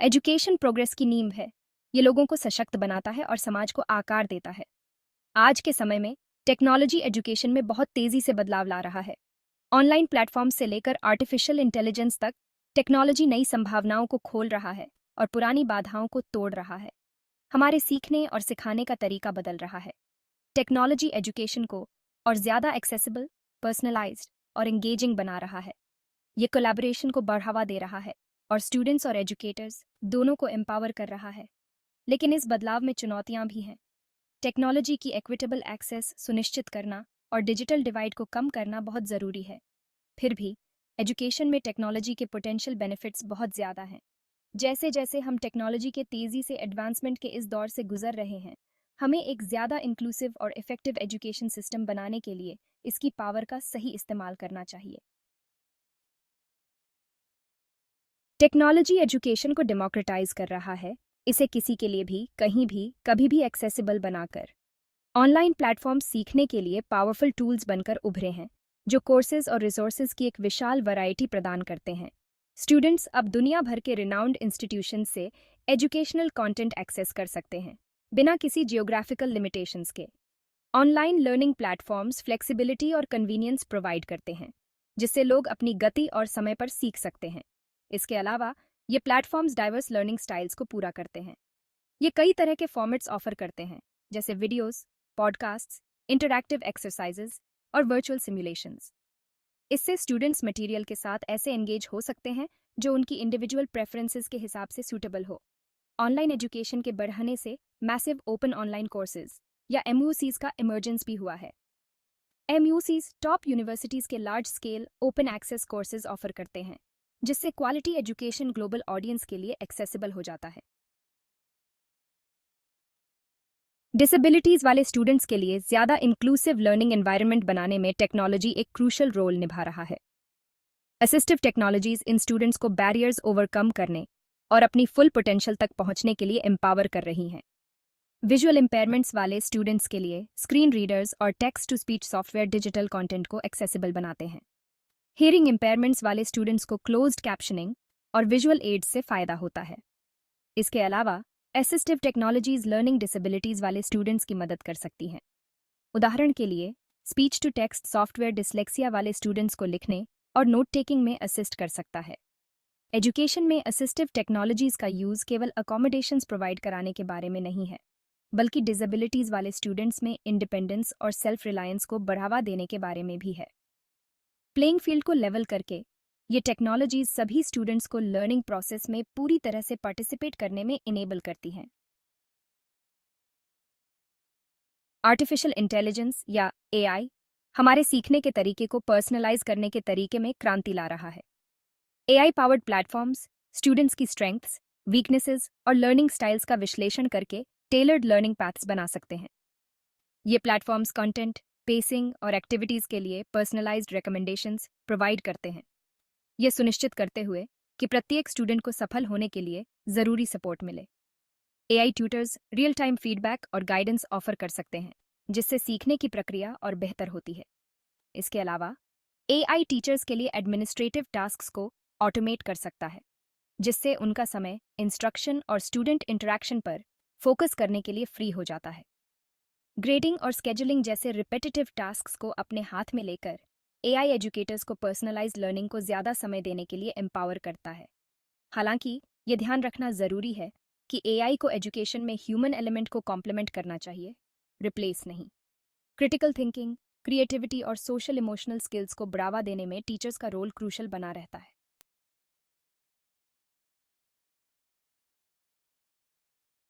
Education progress की नींव है। ये लोगों को सशक्त बनाता है और समाज को आकार देता है। आज के समय में टेक्नोलॉजी एजुकेशन में बहुत तेजी से बदलाव ला रहा है। ऑनलाइन प्लेटफॉर्म से लेकर आर्टिफिशियल इंटेलिजेंस तक टेक्नोलॉजी नई संभावनाओं को खोल रहा है और पुरानी बाधाओं को तोड़ रहा है। हमारे सीखने और सिखाने का तरीका बदल रहा है। टेक्नोलॉजी एजुकेशन को और ज़्यादा एक्सेसिबल, पर्सनलाइज्ड और एंगेजिंग बना रहा है। ये कोलैबोरेशन को बढ़ावा दे रहा है और स्टूडेंट्स और एजुकेटर्स दोनों को एम्पावर कर रहा है। लेकिन इस बदलाव में चुनौतियां भी हैं। टेक्नोलॉजी की इक्विटेबल एक्सेस सुनिश्चित करना और डिजिटल डिवाइड को कम करना बहुत ज़रूरी है। फिर भी एजुकेशन में टेक्नोलॉजी के पोटेंशियल बेनिफिट्स बहुत ज़्यादा हैं। जैसे जैसे हम टेक्नोलॉजी के तेज़ी से एडवांसमेंट के इस दौर से गुजर रहे हैं, हमें एक ज़्यादा इंक्लूसिव और इफेक्टिव एजुकेशन सिस्टम बनाने के लिए इसकी पावर का सही इस्तेमाल करना चाहिए। टेक्नोलॉजी एजुकेशन को डेमोक्रेटाइज कर रहा है, इसे किसी के लिए भी, कहीं भी, कभी भी एक्सेसिबल बनाकर। ऑनलाइन प्लेटफॉर्म्स सीखने के लिए पावरफुल टूल्स बनकर उभरे हैं, जो कोर्सेज और रिसोर्सेज की एक विशाल वैरायटी प्रदान करते हैं। स्टूडेंट्स अब दुनिया भर के रिनाउंड इंस्टीट्यूशन से एजुकेशनल कंटेंट एक्सेस कर सकते हैं, बिना किसी जियोग्राफिकल लिमिटेशंस के। ऑनलाइन लर्निंग प्लेटफॉर्म्स फ्लेक्सिबिलिटी और कन्वीनियंस प्रोवाइड करते हैं, जिससे लोग अपनी गति और समय पर सीख सकते हैं। इसके अलावा ये प्लेटफॉर्म्स डाइवर्स लर्निंग स्टाइल्स को पूरा करते हैं। ये कई तरह के फॉर्मेट्स ऑफर करते हैं, जैसे वीडियोस, पॉडकास्ट्स, इंटरैक्टिव एक्सरसाइजेज और वर्चुअल सिमुलेशंस। इससे स्टूडेंट्स मटेरियल के साथ ऐसे एंगेज हो सकते हैं जो उनकी इंडिविजुअल प्रेफरेंसेस के हिसाब से सूटेबल हो। ऑनलाइन एजुकेशन के बढ़ने से मैसिव ओपन ऑनलाइन कोर्सेज या एमयूसीज का इमर्जेंस भी हुआ है। एमयूसीज टॉप यूनिवर्सिटीज के large scale open access courses offer करते हैं, जिससे क्वालिटी एजुकेशन ग्लोबल ऑडियंस के लिए एक्सेसिबल हो जाता है। डिसेबिलिटीज वाले स्टूडेंट्स के लिए ज़्यादा इंक्लूसिव लर्निंग एनवायरनमेंट बनाने में टेक्नोलॉजी एक क्रूशल रोल निभा रहा है। असिस्टिव टेक्नोलॉजीज इन स्टूडेंट्स को बैरियर्स ओवरकम करने और अपनी फुल पोटेंशियल तक पहुंचने के लिए एम्पावर कर रही हैं। विजुअल इम्पेयरमेंट्स वाले स्टूडेंट्स के लिए स्क्रीन रीडर्स और text to speech software digital content को एक्सेसिबल बनाते हैं। हियरिंग इम्पेयरमेंट्स वाले स्टूडेंट्स को क्लोज्ड कैप्शनिंग और विजुअल एड्स से फ़ायदा होता है। इसके अलावा असिस्टिव टेक्नोलॉजीज लर्निंग डिसेबिलिटीज वाले स्टूडेंट्स की मदद कर सकती हैं। उदाहरण के लिए speech to text software dyslexia वाले स्टूडेंट्स को लिखने और नोट टेकिंग में असिस्ट कर सकता है। एजुकेशन में असिस्टिव टेक्नोलॉजीज का यूज़ केवल अकोमोडेशंस प्रोवाइड कराने के बारे में नहीं है, बल्कि डिसेबिलिटीज वाले स्टूडेंट्स में इंडिपेंडेंस और सेल्फ रिलायंस को बढ़ावा देने के बारे में भी है। प्लेइंग फील्ड को लेवल करके ये टेक्नोलॉजीज सभी स्टूडेंट्स को लर्निंग प्रोसेस में पूरी तरह से पार्टिसिपेट करने में इनेबल करती हैं। आर्टिफिशियल इंटेलिजेंस या एआई हमारे सीखने के तरीके को पर्सनलाइज करने के तरीके में क्रांति ला रहा है। एआई पावर्ड प्लेटफॉर्म्स स्टूडेंट्स की स्ट्रेंथ्स, वीकनेसेस और लर्निंग स्टाइल्स का विश्लेषण करके टेलर्ड लर्निंग पैथ्स बना सकते हैं। ये प्लेटफॉर्म्स कंटेंट, पेसिंग और एक्टिविटीज़ के लिए पर्सनलाइज्ड रिकमेंडेशंस प्रोवाइड करते हैं, यह सुनिश्चित करते हुए कि प्रत्येक स्टूडेंट को सफल होने के लिए ज़रूरी सपोर्ट मिले। AI tutors real time feedback और गाइडेंस ऑफर कर सकते हैं, जिससे सीखने की प्रक्रिया और बेहतर होती है। इसके अलावा एआई टीचर्स के लिए एडमिनिस्ट्रेटिव टास्क्स को ऑटोमेट कर सकता है, जिससे उनका समय इंस्ट्रक्शन और स्टूडेंट इंटरेक्शन पर फोकस करने के लिए फ्री हो जाता है। ग्रेडिंग और स्केजुलिंग जैसे रिपीटेटिव टास्क्स को अपने हाथ में लेकर एआई एजुकेटर्स को पर्सनलाइज्ड लर्निंग को ज़्यादा समय देने के लिए एम्पावर करता है। हालांकि ये ध्यान रखना ज़रूरी है कि एआई को एजुकेशन में ह्यूमन एलिमेंट को कॉम्प्लीमेंट करना चाहिए, रिप्लेस नहीं। क्रिटिकल थिंकिंग, क्रिएटिविटी और सोशल इमोशनल स्किल्स को बढ़ावा देने में टीचर्स का रोल क्रूशल बना रहता है।